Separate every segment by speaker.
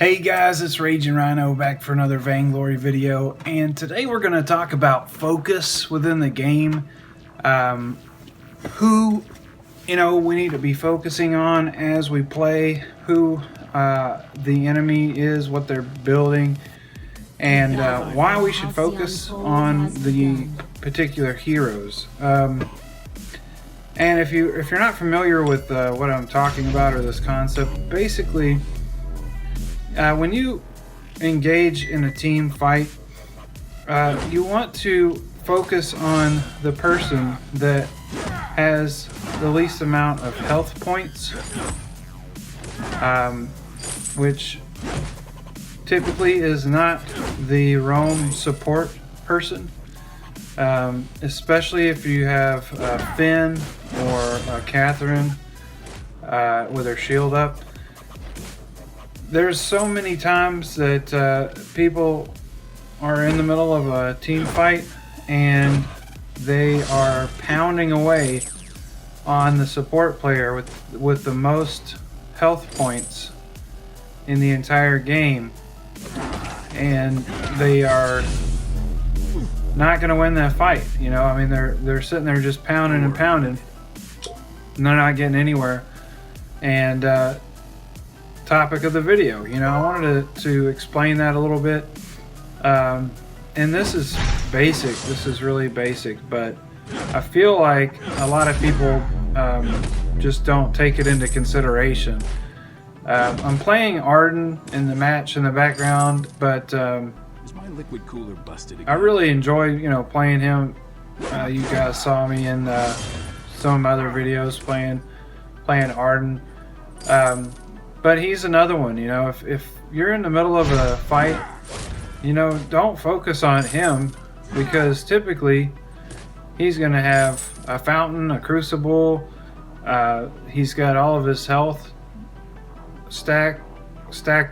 Speaker 1: Hey guys, it's Raging Rhino back for another VainGlory video, and today we're going to talk about focus within the game. Who we need to be focusing on as we play, who the enemy is, what they're building, and why we should focus on the particular heroes. And if you're not familiar with what I'm talking about or this concept, basically, when you engage in a team fight, you want to focus on the person that has the least amount of health points, which typically is not the roam support person, especially if you have Finn or Catherine with her shield up. There's so many times that people are in the middle of a team fight and they are pounding away on the support player with the most health points in the entire game, and they are not going to win that fight. I mean, they're sitting there just pounding and pounding, and they're not getting anywhere. And topic of the video, I wanted to explain that a little bit, and this is basic. This is really basic, but I feel like a lot of people just don't take it into consideration. I'm playing Ardan in the match in the background, but
Speaker 2: Is my liquid cooler busted again?
Speaker 1: I really enjoy playing him. You guys saw me in some of my other videos playing Ardan. But he's another one, if you're in the middle of a fight, don't focus on him, because typically he's going to have a fountain, a crucible, he's got all of his health stacked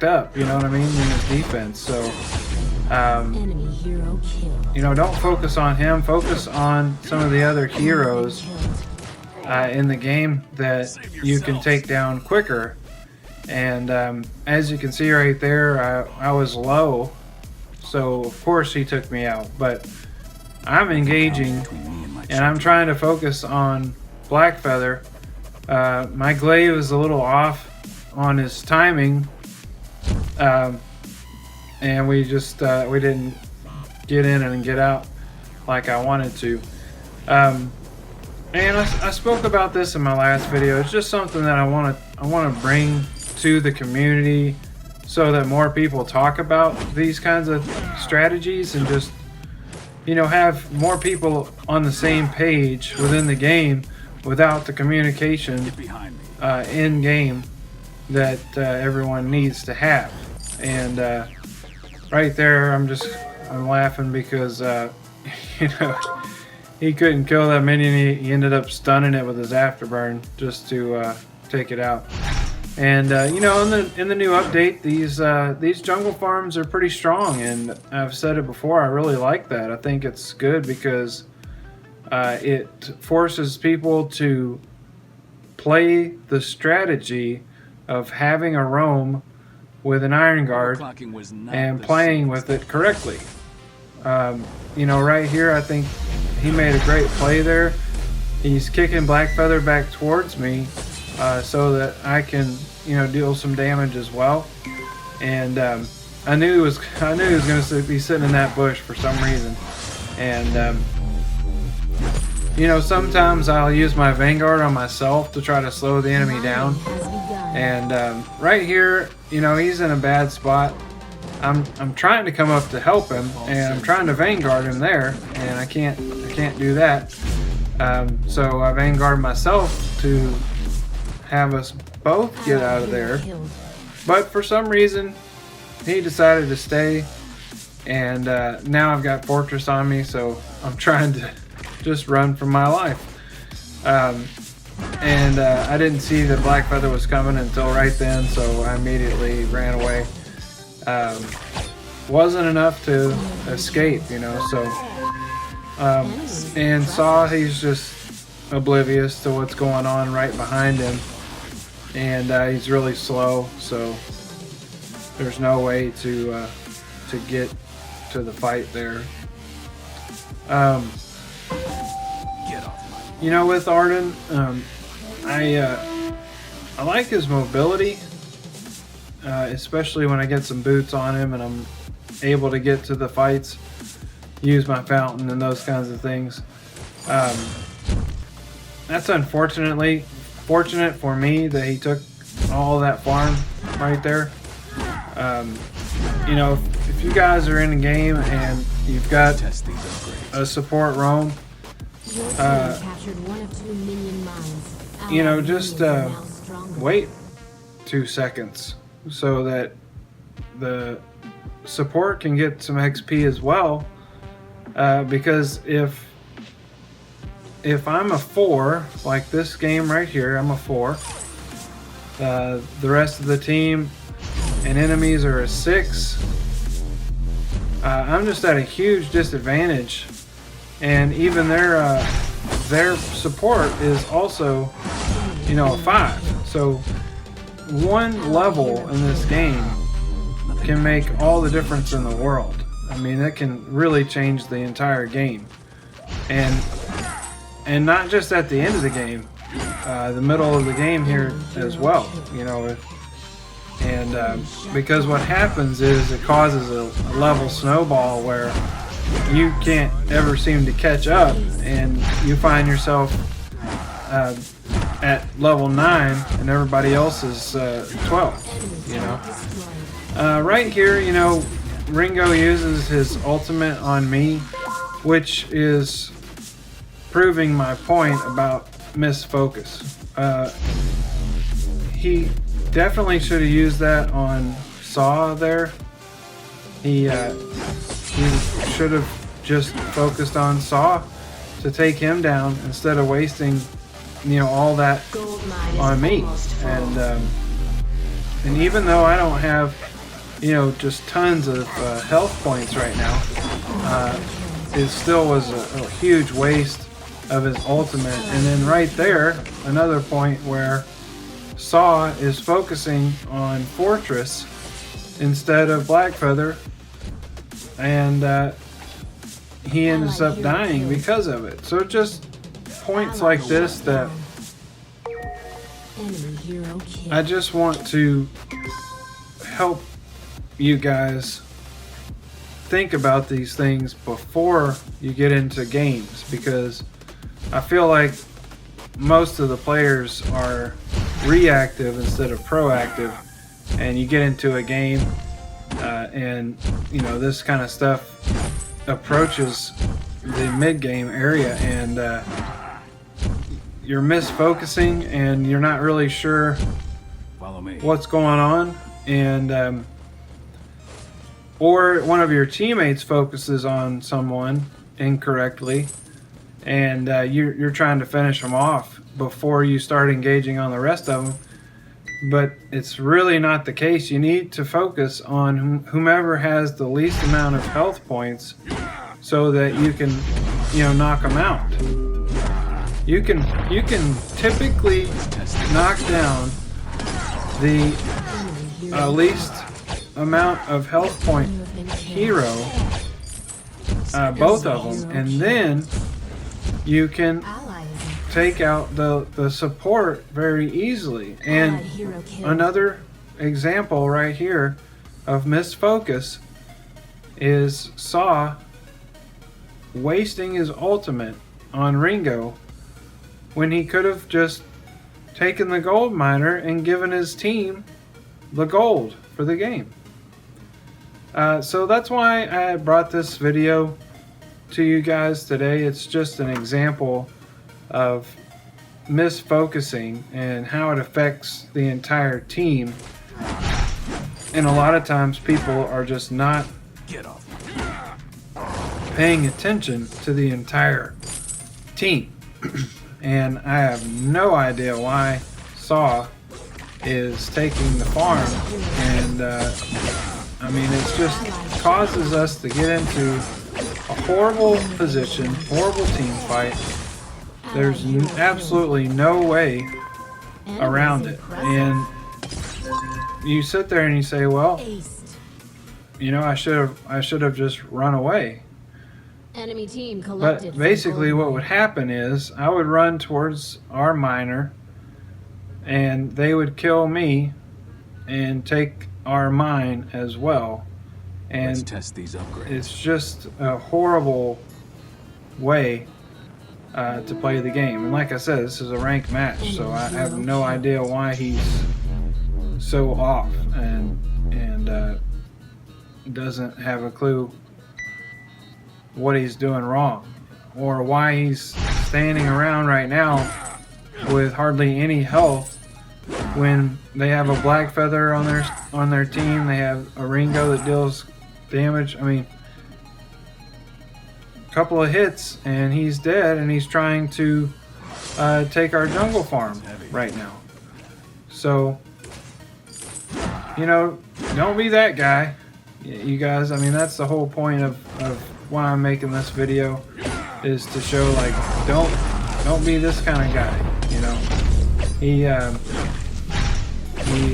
Speaker 1: up, you know what I mean, in his defense. So,
Speaker 3: Enemy hero killed.
Speaker 1: don't focus on him, focus on some of the other heroes in the game that you can take down quicker. And as you can see right there, I was low, so of course he took me out. But I'm engaging, and I'm trying to focus on Blackfeather. My glaive is a little off on his timing, and we didn't get in and get out like I wanted to. And I spoke about this in my last video. It's just something that I want to bring to the community, so that more people talk about these kinds of strategies, and just have more people on the same page within the game without the communication in game that everyone needs to have. And right there, I'm laughing because he couldn't kill that minion. He ended up stunning it with his afterburn just to take it out. And in the new update, these jungle farms are pretty strong, and I've said it before, I really like that. I think it's good because it forces people to play the strategy of having a roam with an Iron Guard and playing with it correctly. Right here, I think he made a great play there. He's kicking Blackfeather back towards me, so that I can deal some damage as well. And I knew he was going to be sitting in that bush for some reason. And sometimes I'll use my Vanguard on myself to try to slow the enemy down. And right here, he's in a bad spot. I'm trying to come up to help him, and I'm trying to Vanguard him there, and I can't do that. So I Vanguard myself to have us both get out of there. But for some reason, he decided to stay, and now I've got Fortress on me, so I'm trying to just run for my life. And I didn't see that Blackfeather was coming until right then, so I immediately ran away. Wasn't enough to escape, so and saw he's just oblivious to what's going on right behind him, and he's really slow, so there's no way to get to the fight there. You know, with Ardan, I like his mobility, especially when I get some boots on him and I'm able to get to the fights, use my fountain and those kinds of things. That's unfortunately fortunate for me that he took all that farm right there. You know, if you guys are in a game and you've got a support roam, you know, just wait 2 seconds so that the support can get some XP as well. Because if I'm a 4, like this game right here, I'm a 4. The rest of the team and enemies are a 6. I'm just at a huge disadvantage, and even their support is also, you know, a 5. So one level in this game can make all the difference in the world. I mean, that can really change the entire game, and not just at the end of the game, the middle of the game here as well. You know, and because what happens is it causes a level snowball where you can't ever seem to catch up, and you find yourself at level 9 and everybody else is 12. You know, right here, you know, Ringo uses his ultimate on me, which is proving my point about misfocus. He definitely should have used that on Saw there. He should have just focused on Saw to take him down instead of wasting, you know, all that on me. And even though I don't have, you know, just tons of health points right now, it still was a huge waste of his ultimate. And then right there, another point where Saw is focusing on Fortress instead of Blackfeather, and he ends up dying because of it. So just points like this that I just want to help you guys think about these things before you get into games, because I feel like most of the players are reactive instead of proactive, and you get into a game and you know, this kind of stuff approaches the mid-game area, and you're misfocusing and you're not really sure what's going on, and or one of your teammates focuses on someone incorrectly, and you're trying to finish them off before you start engaging on the rest of them. But it's really not the case. You need to focus on whomever has the least amount of health points, so that you can, you know, knock them out. You can typically knock down the least amount of health point hero, both of them, and then you can take out the support very easily. And another example right here of misfocus is Saw wasting his ultimate on Ringo when he could have just taken the gold miner and given his team the gold for the game. So that's why I brought this video to you guys today. It's just an example of misfocusing and how it affects the entire team, and a lot of times people are just not paying attention to the entire team. And I have no idea why Saw is taking the farm, and I mean, it just causes us to get into a horrible position, horrible team fight. There's absolutely no way around it, and you sit there and you say, well,
Speaker 3: Aced.
Speaker 1: you know, I should have just run away.
Speaker 3: Enemy team collected.
Speaker 1: But basically what would happen is I would run towards our miner and they would kill me and take our mine as well. And
Speaker 2: Let's test these upgrades.
Speaker 1: it's just a horrible way to play the game. And like I said, this is a ranked match, so I have no idea why he's so off and doesn't have a clue what he's doing wrong, or why he's standing around right now with hardly any health when they have a black feather on their team. They have a Ringo that deals damage. I mean, a couple of hits and he's dead, and he's trying to take our jungle farm right now. So, you know, don't be that guy, you guys. I mean, that's the whole point of why I'm making this video, is to show, like, don't be this kind of guy. You know, he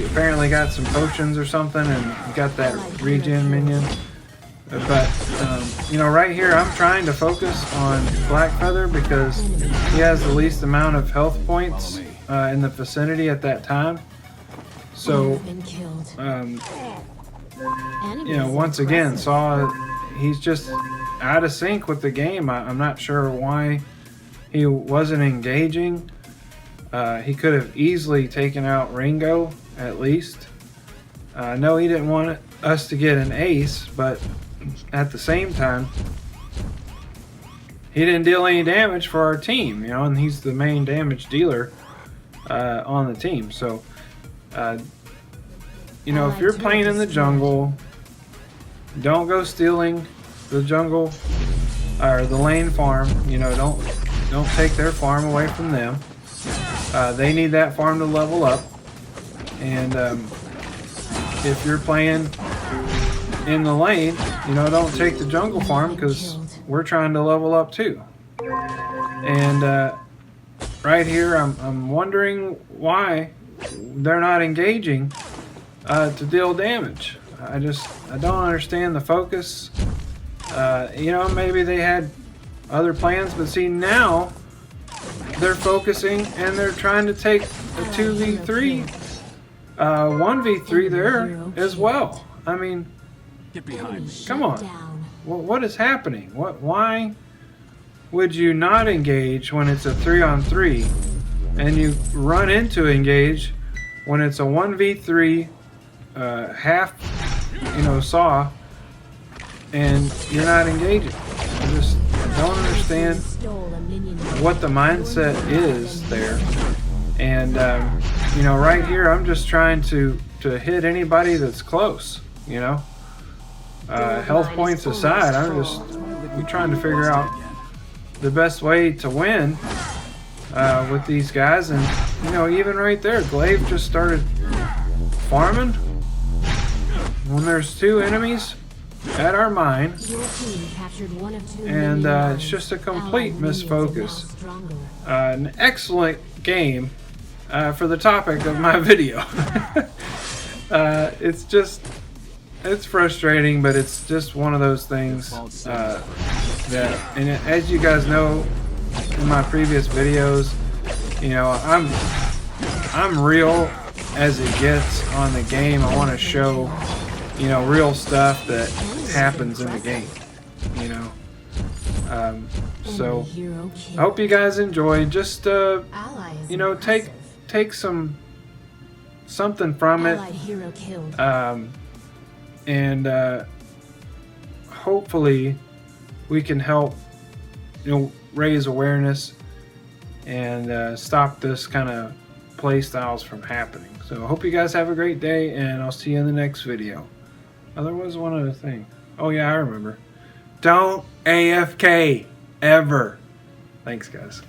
Speaker 1: apparently got some potions or something and got that regen minion. But you know, right here I'm trying to focus on Black Feather because he has the least amount of health points in the vicinity at that time. So you know, once again, he's just out of sync with the game. I'm not sure why he wasn't engaging. He could have easily taken out Ringo, at least. No, he didn't want us to get an ace, but at the same time, he didn't deal any damage for our team, you know, and he's the main damage dealer on the team. So, you know, if you're playing in the jungle, don't go stealing the jungle or the lane farm. You know, don't take their farm away from them. They need that farm to level up. And if you're playing in the lane, you know, don't take the jungle farm, because we're trying to level up too. And right here, I'm wondering why they're not engaging to deal damage. I don't understand the focus. You know, maybe they had other plans, but see, now they're focusing and they're trying to take a 2v3, 1v3 there as well. I mean,
Speaker 2: Get behind me.
Speaker 1: come on. What is happening? Why would you not engage when it's a 3-on-3, and you run into engage when it's a 1v3 half, you know, saw, and you're not engaging? I don't understand what the mindset is there. And you know, right here I'm just trying to hit anybody that's close, you know. Health points aside, I'm trying to figure out the best way to win with these guys. And you know, even right there, Glaive just started farming when there's two enemies at our mine, and it's just a complete misfocus. An excellent game for the topic of my video. It's frustrating, but it's just one of those things that, and as you guys know in my previous videos, you know, I'm real as it gets on the game. I want to show, you know, real stuff that happens in the game, you know. So I hope you guys enjoyed. Just you know, take something from it, and hopefully we can help, you know, raise awareness and stop this kind of play styles from happening. So I hope you guys have a great day, and I'll see you in the next video. Oh, there was one other thing. Oh yeah, I remember. Don't AFK ever. Thanks, guys.